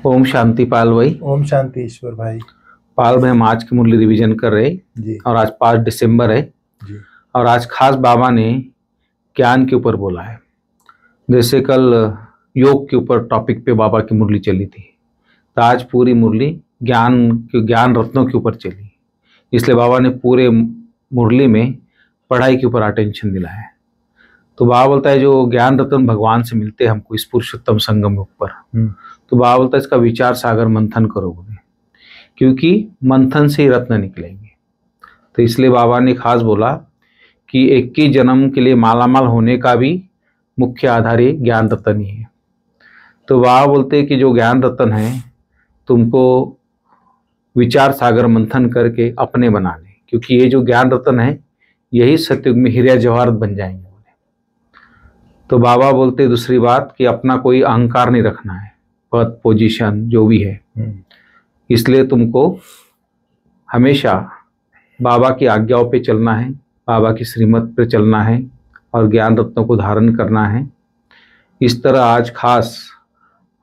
ओम शांति पाल भाई। ओम शांति ईश्वर भाई। पाल भाई, हम आज की मुरली रिवीजन कर रहे जी। और आज 5 दिसंबर है जी। और आज खास बाबा ने ज्ञान के ऊपर बोला है। जैसे कल योग के ऊपर टॉपिक पे बाबा की मुरली चली थी, तो आज पूरी मुरली ज्ञान रत्नों के ऊपर चली। इसलिए बाबा ने पूरे मुरली में पढ़ाई के ऊपर अटेंशन दिलाया है। तो बाबा बोलता है जो ज्ञान रत्न भगवान से मिलते हैं हमको इस पुरुषोत्तम संगम के ऊपर, तो बाबा बोलता है इसका विचार सागर मंथन करो बोले, क्योंकि मंथन से ही रत्न निकलेंगे। तो इसलिए बाबा ने खास बोला कि 21 जन्म के लिए मालामाल होने का भी मुख्य आधार ये ज्ञान रत्न ही है। तो बाबा बोलते हैं कि जो ज्ञान रत्न है तुमको विचार सागर मंथन करके अपने बनाने, क्योंकि ये जो ज्ञान रत्न है यही सतयुग में हीरा जवाहरत बन जाएंगे बोले। तो बाबा बोलते दूसरी बात कि अपना कोई अहंकार नहीं रखना है, पद पोजीशन जो भी है। इसलिए तुमको हमेशा बाबा की आज्ञाओं पे चलना है, बाबा की श्रीमत पे चलना है और ज्ञान रत्नों को धारण करना है। इस तरह आज खास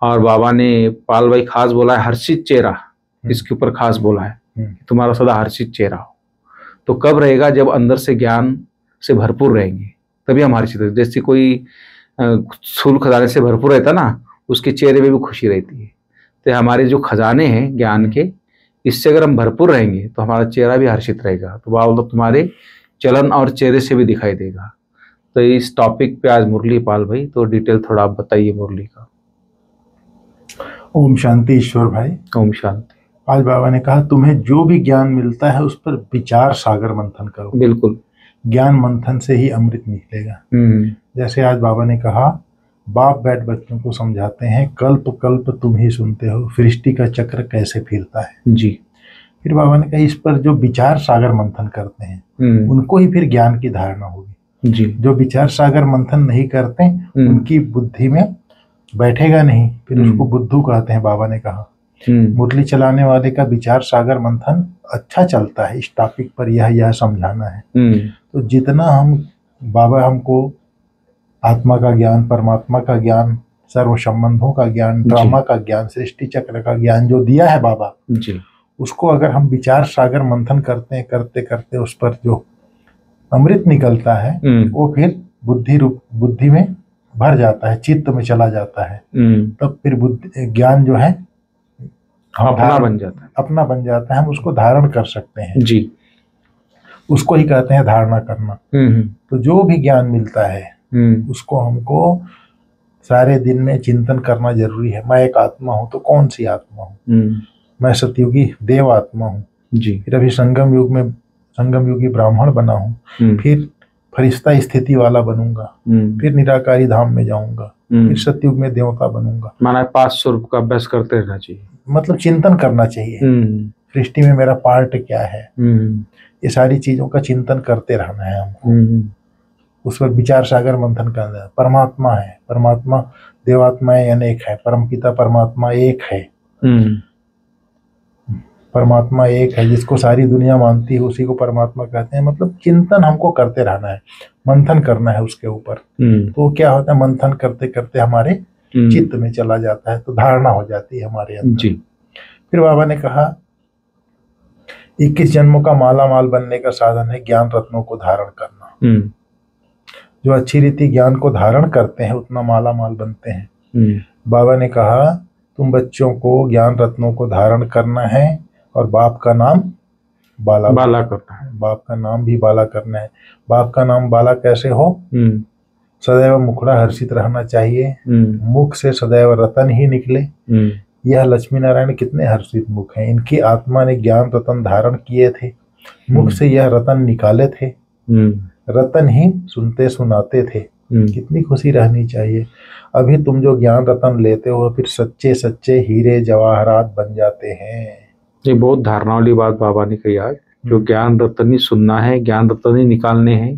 और बाबा ने पाल भाई खास बोला है हर्षित चेहरा, इसके ऊपर खास बोला है कि तुम्हारा सदा हर्षित चेहरा हो। तो कब रहेगा? जब अंदर से ज्ञान से भरपूर रहेंगे तभी हम हर्षित रहेंगे। जैसे कोई सूल खजाने से भरपूर रहता ना, उसके चेहरे में भी खुशी रहती है। तो हमारे जो खजाने हैं ज्ञान के, इससे अगर हम भरपूर रहेंगे तो हमारा चेहरा भी हर्षित रहेगा। तो बाबा तो तुम्हारे चलन और चेहरे से भी दिखाई देगा। तो इस टॉपिक पे आज मुरली पाल भाई, तो डिटेल थोड़ा आप बताइए मुरली का। ओम शांति ईश्वर भाई। ओम शांति। आज बाबा ने कहा तुम्हें जो भी ज्ञान मिलता है उस पर विचार सागर मंथन करो। बिल्कुल, ज्ञान मंथन से ही अमृत निकलेगा। जैसे आज बाबा ने कहा बाप बैठ बच्चों को समझाते हैं कल्प कल्प तुम ही सुनते हो सृष्टि का चक्र कैसे फिरता है जी। फिर बाबा ने कहा इस पर जो विचार सागर मंथन करते हैं उनको ही फिर ज्ञान की धारणा होगी जी। जो विचार सागर मंथन नहीं करते उनकी बुद्धि में बैठेगा नहीं, फिर उसको बुद्धू कहते हैं। बाबा ने कहा मुरली चलाने वाले का विचार सागर मंथन अच्छा चलता है, इस टॉपिक पर यह समझाना है। तो जितना हम बाबा हमको आत्मा का ज्ञान, परमात्मा का ज्ञान, सर्व संबंधों का ज्ञान, ड्रामा का ज्ञान, सृष्टि चक्र का ज्ञान जो दिया है बाबा जी, उसको अगर हम विचार सागर मंथन करते हैं, करते करते उस पर जो अमृत निकलता है वो फिर बुद्धि में भर जाता है, चित्त में चला जाता है। तब फिर ज्ञान जो है अपना बन जाता है, हम उसको धारण कर सकते हैं जी। उसको ही कहते हैं धारणा करना। तो जो भी ज्ञान मिलता है उसको हमको सारे दिन में चिंतन करना जरूरी है। मैं एक आत्मा हूँ, तो कौन सी आत्मा हूँ? मैं सतयुगी देव आत्मा हूँ जी। फिर अभी संगम युगी ब्राह्मण बना हूँ, फिर फरिश्ता स्थिति वाला बनूंगा, फिर निराकारी धाम में जाऊंगा, फिर सतयुग में देवता बनूंगा। माना 500 रुपये का अभ्यास करते रहना चाहिए, मतलब चिंतन करना चाहिए सृष्टि में मेरा पार्ट क्या है, ये सारी चीजों का चिंतन करते रहना है हमको। उस पर विचार सागर मंथन करना है। परमात्मा है, परमात्मा देवात्माएं अनेक है, परमपिता परमात्मा एक है। परमात्मा एक है, जिसको सारी दुनिया मानती है उसी को परमात्मा कहते हैं। मतलब चिंतन हमको करते रहना है, मंथन करना है उसके ऊपर। तो क्या होता है, मंथन करते करते हमारे चित्त में चला जाता है, तो धारणा हो जाती है हमारे अंदर जी। फिर बाबा ने कहा 21 जन्मों का माला माल बनने का साधन है ज्ञान रत्नों को धारण करना। जो अच्छी रीति ज्ञान को धारण करते हैं उतना माला माल बनते हैं। बाबा ने कहा तुम बच्चों को ज्ञान रत्नों को धारण करना है और बाप का नाम बाला करना है। बाप का नाम भी बाला करना है। बाप का नाम बाला कैसे हो? सदैव मुखड़ा हर्षित रहना चाहिए, मुख से सदैव रतन ही निकले। यह लक्ष्मी नारायण कितने हर्षित मुख हैं, इनकी आत्मा ने ज्ञान रतन धारण किए थे, मुख से यह रतन निकाले थे, रतन ही सुनते सुनाते थे। कितनी खुशी रहनी चाहिए। अभी तुम जो ज्ञान रतन लेते हो फिर सच्चे सच्चे हीरे जवाहरात बन जाते हैं। ये बहुत धारणा वाली बात बाबा ने कही आज। जो ज्ञान रतन ही सुनना है, ज्ञान रतन ही निकालने हैं,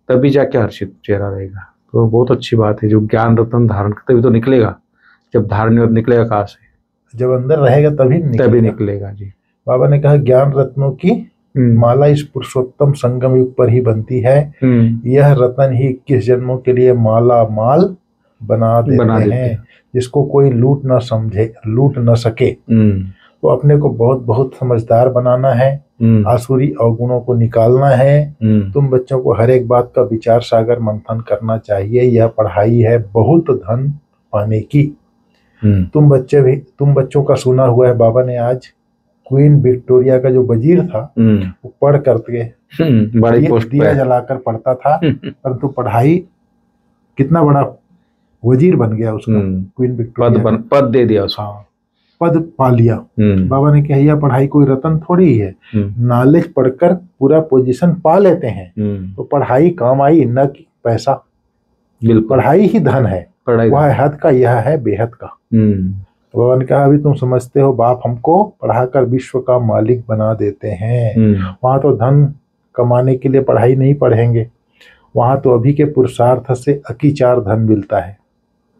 तभी जाके हर्षित चेहरा रहेगा। तो बहुत अच्छी बात है। जो ज्ञान रतन धारण तभी तो निकलेगा, जब धारण निकलेगा कहाँ से? जब अंदर रहेगा तभी निकलेगा जी। बाबा ने कहा ज्ञान रत्नों की माला इस पुरुषोत्तम संगम युग पर ही बनती है। यह रतन ही 21 जन्मों के लिए माला माल बना देते हैं, जिसको कोई लूट ना समझे, लूट ना सके। तो अपने को बहुत बहुत समझदार बनाना है, आसुरी अवगुणों को निकालना है। तुम बच्चों को हर एक बात का विचार सागर मंथन करना चाहिए। यह पढ़ाई है बहुत धन पाने की। तुम बच्चों का सुना हुआ है, बाबा ने आज क्वीन विक्टोरिया का जो वजीर था वो पढ़ करके दिया जलाकर पढ़ता था, परंतु पढ़ाई कितना बड़ा वजीर बन गया उसका, क्वीन विक्टोरिया पद दे दिया उसको। हाँ, पद पा लिया। बाबा ने कहा यह पढ़ाई कोई रतन थोड़ी है, नॉलेज पढ़कर पूरा पोजीशन पा लेते हैं। तो पढ़ाई काम आई, न कि पैसा। पढ़ाई ही धन है, वह है हद का, यह है बेहद का। तो बाबा ने कहा अभी तुम समझते हो बाप हमको पढ़ाकर विश्व का मालिक बना देते हैं। वहां तो धन कमाने के लिए पढ़ाई नहीं पढ़ेंगे, वहां तो अभी के पुरुषार्थ से अकीचार धन मिलता है।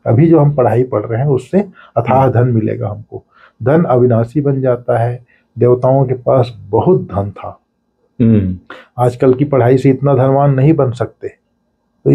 अभी जो हम पढ़ाई पढ़ रहे हैं उससे अथाह धन मिलेगा हमको। धन अविनाशी बन जाता है। देवताओं के पास बहुत धन था। आजकल की पढ़ाई से इतना धनवान नहीं बन सकते। तो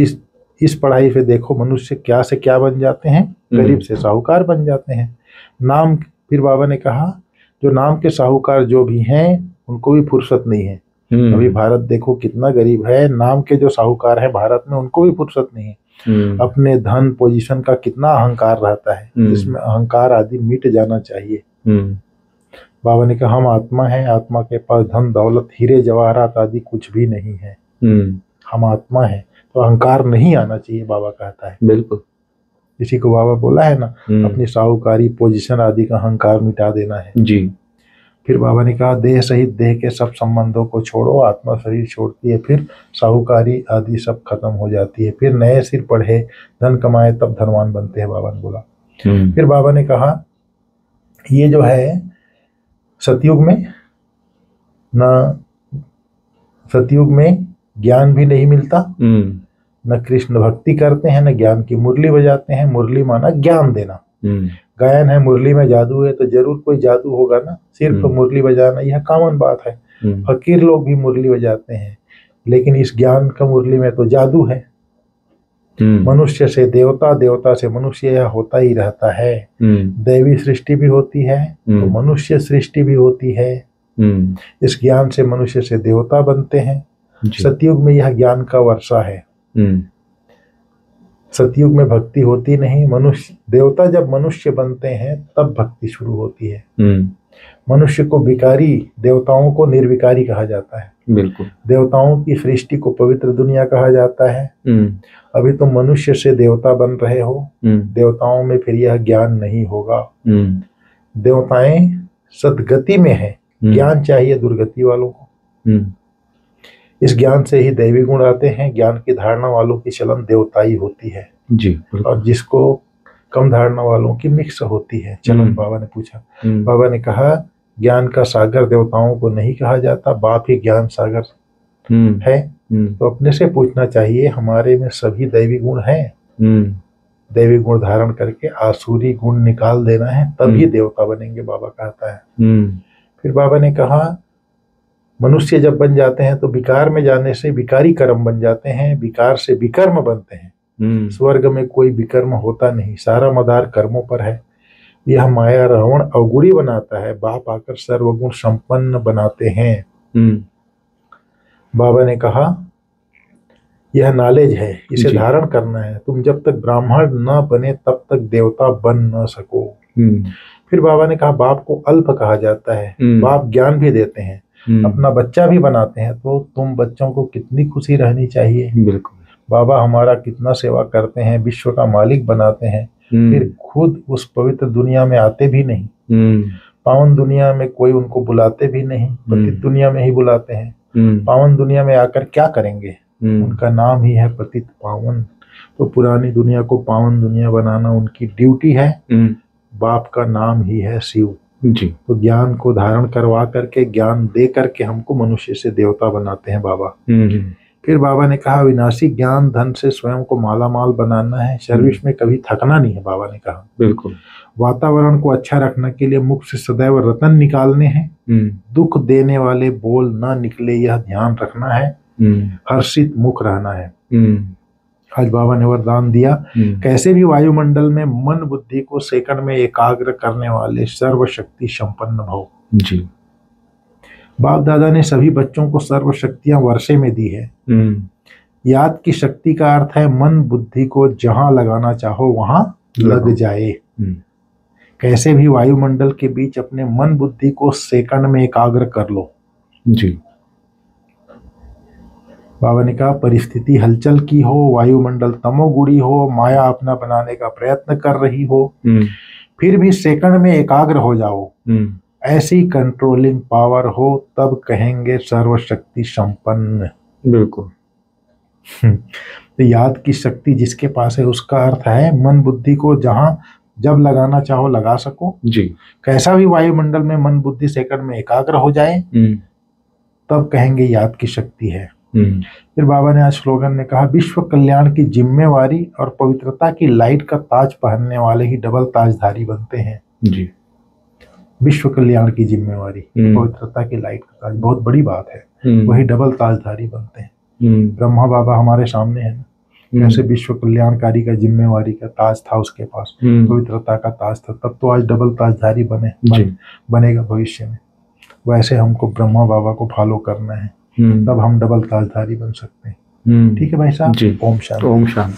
इस पढ़ाई पे देखो मनुष्य क्या से क्या बन जाते हैं, गरीब से साहूकार बन जाते हैं। नाम, फिर बाबा ने कहा जो नाम के साहूकार जो भी हैं उनको भी फुर्सत नहीं है। अभी भारत देखो कितना गरीब है, नाम के जो साहूकार हैं भारत में उनको भी फुर्सत नहीं है। अपने धन पोजीशन का कितना अहंकार रहता है, इसमें अहंकार आदि मिट जाना चाहिए। बाबा ने कहा हम आत्मा है, आत्मा के पास धन दौलत हीरे जवाहरात आदि कुछ भी नहीं है। हम आत्मा है तो अहंकार नहीं आना चाहिए, बाबा कहता है। बिल्कुल, इसी को बाबा बोला है ना, अपनी साहूकारी पोजीशन आदि का अहंकार मिटा देना है जी। फिर बाबा ने कहा देह सहित देह के सब संबंधों को छोड़ो, आत्मा शरीर छोड़ती है, फिर साहूकारी आदि सब खत्म हो जाती है। फिर नए सिर पढ़े धन कमाए तब धनवान बनते हैं, बाबा ने बोला। फिर बाबा ने कहा ये जो है सतयुग में ज्ञान भी नहीं मिलता, न कृष्ण भक्ति करते हैं, न ज्ञान की मुरली बजाते हैं। मुरली माना ज्ञान देना। गायन है, मुरली में जादू है, तो जरूर कोई जादू होगा ना। सिर्फ मुरली बजाना यह कॉमन बात है। फकीर लोग भी मुरली बजाते हैं, लेकिन इस ज्ञान का मुरली में तो जादू है। मनुष्य से देवता, देवता से मनुष्य, यह होता ही रहता है। दैवी सृष्टि भी होती है तो मनुष्य सृष्टि भी होती है। इस ज्ञान से मनुष्य से देवता बनते हैं। सतयुग में यह ज्ञान का वर्षा है। सतयुग में भक्ति होती नहीं। मनुष्य देवता जब मनुष्य बनते हैं तब भक्ति शुरू होती है। मनुष्य को विकारी, देवताओं को निर्विकारी कहा जाता है। बिल्कुल, देवताओं की सृष्टि को पवित्र दुनिया कहा जाता है। अभी तुम मनुष्य से देवता बन रहे हो, देवताओं में फिर यह ज्ञान नहीं होगा। देवताएं सदगति में है, ज्ञान चाहिए दुर्गति वालों को। इस ज्ञान से ही दैवी गुण आते हैं। ज्ञान की धारणा वालों की चलन देवताई होती है जी, और जिसको कम धारणा वालों की मिक्स होती है चलन। बाबा ने पूछा, बाबा ने कहा ज्ञान का सागर देवताओं को नहीं कहा जाता, बाप ही ज्ञान सागर है। तो अपने से पूछना चाहिए हमारे में सभी दैवी गुण हैं। दैवी गुण धारण करके आसुरी गुण निकाल देना है, तभी देवता बनेंगे, बाबा कहता है। फिर बाबा ने कहा मनुष्य जब बन जाते हैं तो विकार में जाने से विकारी कर्म बन जाते हैं, विकार से विकर्म बनते हैं। स्वर्ग में कोई विकर्म होता नहीं, सारा मदार कर्मों पर है। यह माया रावण अवगुणी बनाता है, बाप आकर सर्वगुण संपन्न बनाते हैं। बाबा ने कहा यह नॉलेज है, इसे धारण करना है। तुम जब तक ब्राह्मण न बने तब तक देवता बन न सको। फिर बाबा ने कहा बाप को अल्प कहा जाता है, बाप ज्ञान भी देते हैं, अपना बच्चा भी बनाते हैं। तो तुम बच्चों को कितनी खुशी रहनी चाहिए। बिल्कुल, बाबा हमारा कितना सेवा करते हैं, विश्व का मालिक बनाते हैं, फिर खुद उस पवित्र दुनिया में आते भी नहीं। पावन दुनिया में कोई उनको बुलाते भी नहीं, पतित दुनिया में ही बुलाते हैं। पावन दुनिया में आकर क्या करेंगे, उनका नाम ही है पतित पावन। तो पुरानी दुनिया को पावन दुनिया बनाना उनकी ड्यूटी है। बाप का नाम ही है शिव जी। तो ज्ञान को धारण करवा करके, ज्ञान दे करके हमको मनुष्य से देवता बनाते हैं बाबा। फिर बाबा ने कहा विनाशी ज्ञान धन से स्वयं को माला माल बनाना है, सर्विस में कभी थकना नहीं है। बाबा ने कहा बिल्कुल, वातावरण को अच्छा रखने के लिए मुख से सदैव रतन निकालने हैं। दुख देने वाले बोल न निकले, यह ध्यान रखना है। हर्षित मुख रहना है। आज बाबा ने वरदान दिया, कैसे भी वायुमंडल में मन बुद्धि को सेकंड में एकाग्र करने वाले सर्वशक्ति संपन्न भव। जी। बाप दादा ने सभी बच्चों को सर्व शक्तियां वर्षे में दी है। याद की शक्ति का अर्थ है मन बुद्धि को जहां लगाना चाहो वहां लग जाए। कैसे भी वायुमंडल के बीच अपने मन बुद्धि को सेकंड में एकाग्र कर लो। जी। बाबा ने कहा परिस्थिति हलचल की हो, वायुमंडल तमोगुणी हो, माया अपना बनाने का प्रयत्न कर रही हो, फिर भी सेकंड में एकाग्र हो जाओ। ऐसी कंट्रोलिंग पावर हो तब कहेंगे सर्वशक्ति संपन्न। बिल्कुल। तो याद की शक्ति जिसके पास है उसका अर्थ है मन बुद्धि को जहां जब लगाना चाहो लगा सको। जी। कैसा भी वायुमंडल में मन बुद्धि सेकंड में एकाग्र हो जाए तब कहेंगे याद की शक्ति है। फिर बाबा ने आज स्लोगन में कहा विश्व कल्याण की जिम्मेवारी और पवित्रता की लाइट का ताज पहनने वाले ही डबल ताजधारी बनते हैं। जी। विश्व कल्याण की जिम्मेवारी, पवित्रता की लाइट का ताज, बहुत बड़ी बात है, वही डबल ताजधारी बनते हैं। ब्रह्मा बाबा हमारे सामने है ना, जैसे विश्व कल्याणकारी का जिम्मेवारी का ताज था उसके पास, पवित्रता का ताज था, तब तो आज डबल ताजधारी बनेगा भविष्य में। वैसे हमको ब्रह्मा बाबा को फॉलो करना है, तब हम डबल ताजधारी बन सकते हैं। ठीक है भाई साहब। ओम शांति।